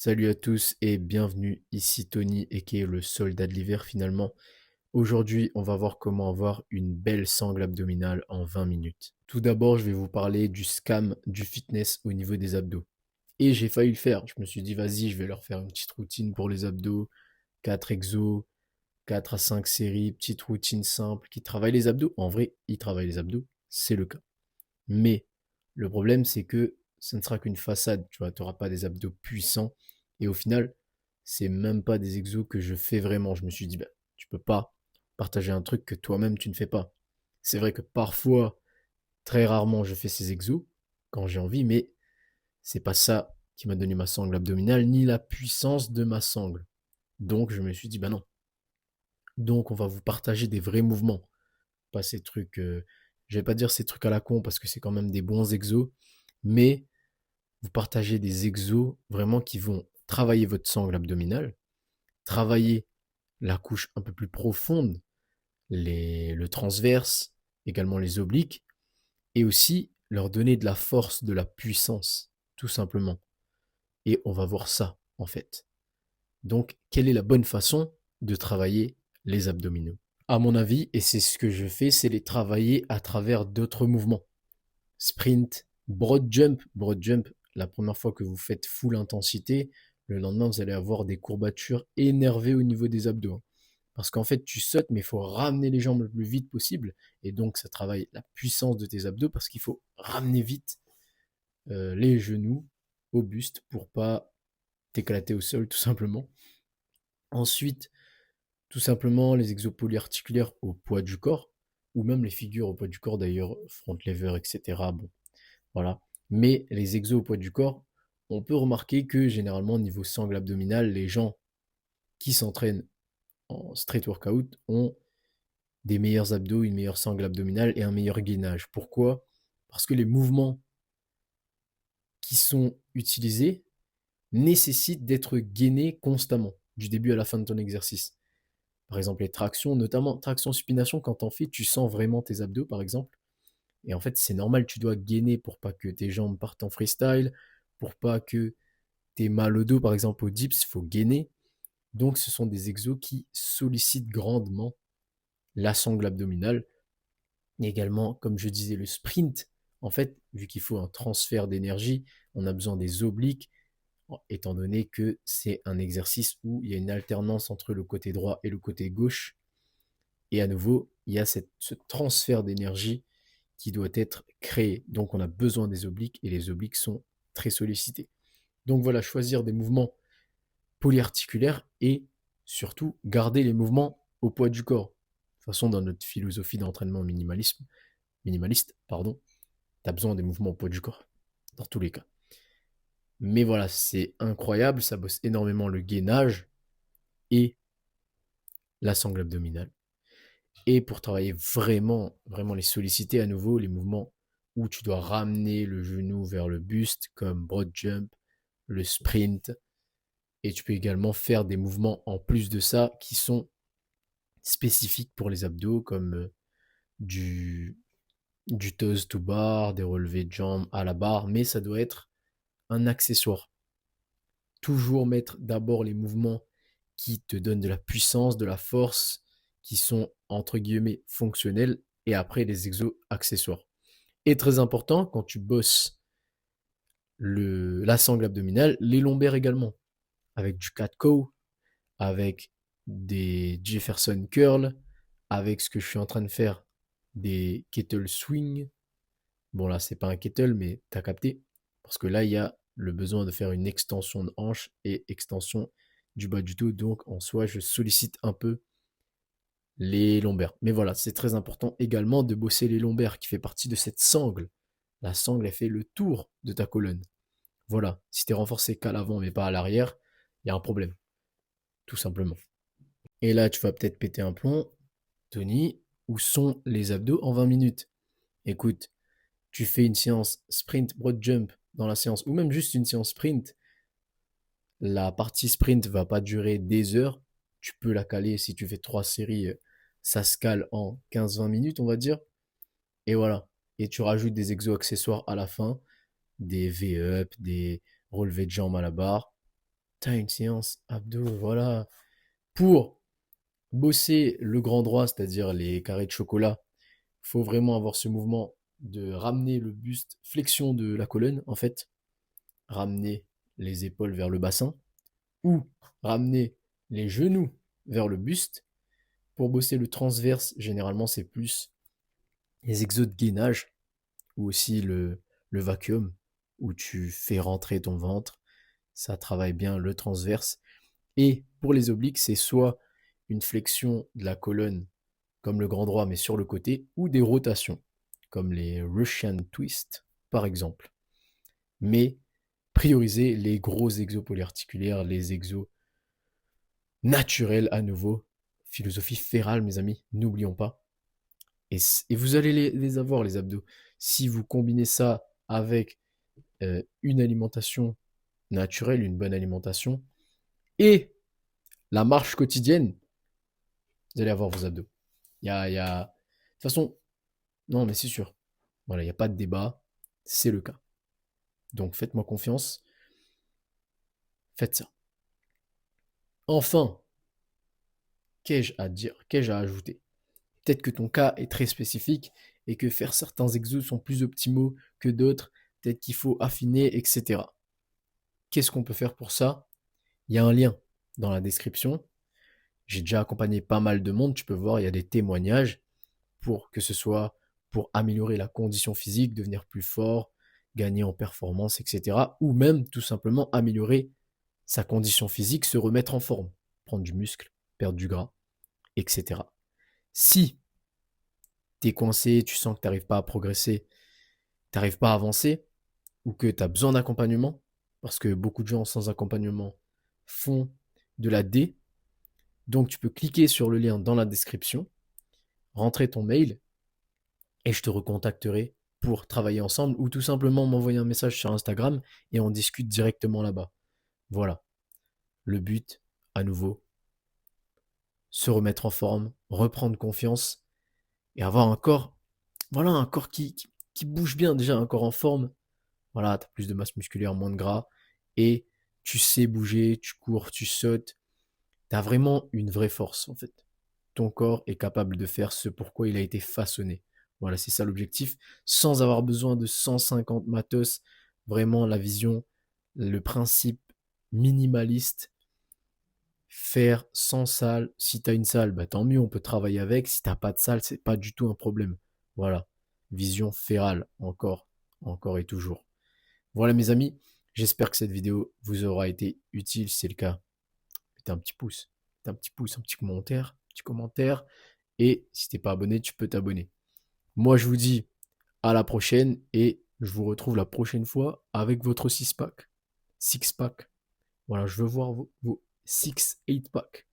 Salut à tous et bienvenue, ici Tony aka le soldat de l'hiver finalement. Aujourd'hui, on va voir comment avoir une belle sangle abdominale en 20 minutes. Tout d'abord, je vais vous parler du scam du fitness au niveau des abdos. Et j'ai failli le faire, je me suis dit vas-y, je vais leur faire une petite routine pour les abdos, 4 exos, 4 à 5 séries, petite routine simple qui travaille les abdos. En vrai, ils travaillent les abdos, c'est le cas. Mais le problème, c'est que ce ne sera qu'une façade, tu vois, tu n'auras pas des abdos puissants. Et au final, c'est même pas des exos que je fais vraiment. Je me suis dit, bah, tu peux pas partager un truc que toi-même tu ne fais pas. C'est vrai que parfois, très rarement, je fais ces exos quand j'ai envie, mais c'est pas ça qui m'a donné ma sangle abdominale, ni la puissance de ma sangle. Donc je me suis dit, bah non. Donc on va vous partager des vrais mouvements, pas ces trucs, je vais pas dire ces trucs à la con parce que c'est quand même des bons exos, mais vous partagez des exos vraiment qui vont travailler votre sangle abdominale, travailler la couche un peu plus profonde, le transverse, également les obliques, et aussi leur donner de la force, de la puissance, tout simplement. Et on va voir ça, en fait. Donc, quelle est la bonne façon de travailler les abdominaux? À mon avis, et c'est ce que je fais, c'est les travailler à travers d'autres mouvements. Sprint, broad jump. Broad jump, la première fois que vous faites full intensité, le lendemain, vous allez avoir des courbatures énervées au niveau des abdos. Parce qu'en fait, tu sautes, mais il faut ramener les jambes le plus vite possible. Et donc, ça travaille la puissance de tes abdos parce qu'il faut ramener vite les genoux au buste pour pas t'éclater au sol, tout simplement. Ensuite, tout simplement, les exos polyarticulaires au poids du corps, ou même les figures au poids du corps, d'ailleurs, front lever, etc. Bon, voilà. Mais les exos au poids du corps, on peut remarquer que généralement, niveau sangle abdominale, les gens qui s'entraînent en street workout ont des meilleurs abdos, une meilleure sangle abdominale et un meilleur gainage. Pourquoi? Parce que les mouvements qui sont utilisés nécessitent d'être gainés constamment, du début à la fin de ton exercice. Par exemple, les tractions, notamment traction supination, quand t'en fais, tu sens vraiment tes abdos, par exemple. Et en fait, c'est normal, tu dois gainer pour pas que tes jambes partent en freestyle, pour pas que t'aies mal au dos, par exemple, au dips, il faut gainer. Donc, ce sont des exos qui sollicitent grandement la sangle abdominale. Et également, comme je disais, le sprint. En fait, vu qu'il faut un transfert d'énergie, on a besoin des obliques, étant donné que c'est un exercice où il y a une alternance entre le côté droit et le côté gauche. Et à nouveau, il y a ce transfert d'énergie qui doit être créé. Donc, on a besoin des obliques et les obliques sont très sollicités. Donc voilà, choisir des mouvements polyarticulaires et surtout garder les mouvements au poids du corps. De toute façon, dans notre philosophie d'entraînement minimaliste, pardon, tu as besoin des mouvements au poids du corps, dans tous les cas. Mais voilà, c'est incroyable, ça bosse énormément le gainage et la sangle abdominale. Et pour travailler vraiment, vraiment les solliciter à nouveau, les mouvements où tu dois ramener le genou vers le buste, comme broad jump, le sprint. Et tu peux également faire des mouvements en plus de ça qui sont spécifiques pour les abdos, comme du, du toes to bar, des relevés de jambes à la barre, mais ça doit être un accessoire. Toujours mettre d'abord les mouvements qui te donnent de la puissance, de la force, qui sont entre guillemets fonctionnels, et après les exos accessoires. Et très important, quand tu bosses la sangle abdominale, les lombaires également, avec du cat cow, avec des Jefferson curl, avec ce que je suis en train de faire, des kettle swing. Bon là, c'est pas un kettle, mais t'as capté. Parce que là, il y a le besoin de faire une extension de hanche et extension du bas du dos. Donc en soi, je sollicite un peu les lombaires. Mais voilà, c'est très important également de bosser les lombaires qui fait partie de cette sangle. La sangle, elle fait le tour de ta colonne. Voilà, si tu es renforcé qu'à l'avant mais pas à l'arrière, il y a un problème, tout simplement. Et là, tu vas peut-être péter un plomb. Tony, où sont les abdos en 20 minutes? Écoute, tu fais une séance sprint broad jump dans la séance, ou même juste une séance sprint. La partie sprint va pas durer des heures. Tu peux la caler si tu fais 3 séries, ça se cale en 15-20 minutes, on va dire. Et voilà. Et tu rajoutes des exos accessoires à la fin, des V-up, des relevés de jambes à la barre. T'as une séance abdos, voilà. Pour bosser le grand droit, c'est-à-dire les carrés de chocolat, il faut vraiment avoir ce mouvement de ramener le buste, flexion de la colonne en fait, ramener les épaules vers le bassin ou ramener les genoux vers le buste. Pour bosser le transverse, généralement c'est plus les exos de gainage ou aussi le vacuum où tu fais rentrer ton ventre. Ça travaille bien le transverse. Et pour les obliques, c'est soit une flexion de la colonne comme le grand droit mais sur le côté, ou des rotations comme les Russian twist par exemple. Mais prioriser les gros exos polyarticulaires, les exos naturels à nouveau. Philosophie férale, mes amis, n'oublions pas. Et vous allez les avoir, les abdos. Si vous combinez ça avec une alimentation naturelle, une bonne alimentation, et la marche quotidienne, vous allez avoir vos abdos. De toute façon, non, mais c'est sûr. Voilà, il n'y a pas de débat. C'est le cas. Donc faites-moi confiance. Faites ça. Enfin, qu'ai-je à dire? Qu'ai-je à ajouter? Peut-être que ton cas est très spécifique et que faire certains exos sont plus optimaux que d'autres. Peut-être qu'il faut affiner, etc. Qu'est-ce qu'on peut faire pour ça? Il y a un lien dans la description. J'ai déjà accompagné pas mal de monde. Tu peux voir, il y a des témoignages pour que ce soit pour améliorer la condition physique, devenir plus fort, gagner en performance, etc. Ou même tout simplement améliorer sa condition physique, se remettre en forme, prendre du muscle, perdre du gras, etc. Si tu es coincé, tu sens que tu n'arrives pas à progresser, tu n'arrives pas à avancer, ou que tu as besoin d'accompagnement, parce que beaucoup de gens sans accompagnement font de la D, donc tu peux cliquer sur le lien dans la description, rentrer ton mail, et je te recontacterai pour travailler ensemble, ou tout simplement m'envoyer un message sur Instagram, et on discute directement là-bas. Voilà. Le but, à nouveau, se remettre en forme, reprendre confiance, et avoir un corps, voilà, un corps qui bouge bien, déjà un corps en forme. Voilà, tu as plus de masse musculaire, moins de gras, et tu sais bouger, tu cours, tu sautes. Tu as vraiment une vraie force, en fait. Ton corps est capable de faire ce pourquoi il a été façonné. Voilà, c'est ça l'objectif, sans avoir besoin de 150 matos. Vraiment, la vision, le principe minimaliste, faire sans salle. Si tu as une salle, bah, tant mieux, on peut travailler avec. Si t'as pas de salle, c'est pas du tout un problème. Voilà, vision férale, encore et toujours. Voilà mes amis, j'espère que cette vidéo vous aura été utile. Si c'est le cas, mettez un petit pouce, un petit commentaire. Et si t'es pas abonné, tu peux t'abonner. Moi, je vous dis à la prochaine et je vous retrouve la prochaine fois avec votre 6-pack. Six-pack. Voilà, je veux voir vos 6-8 pack.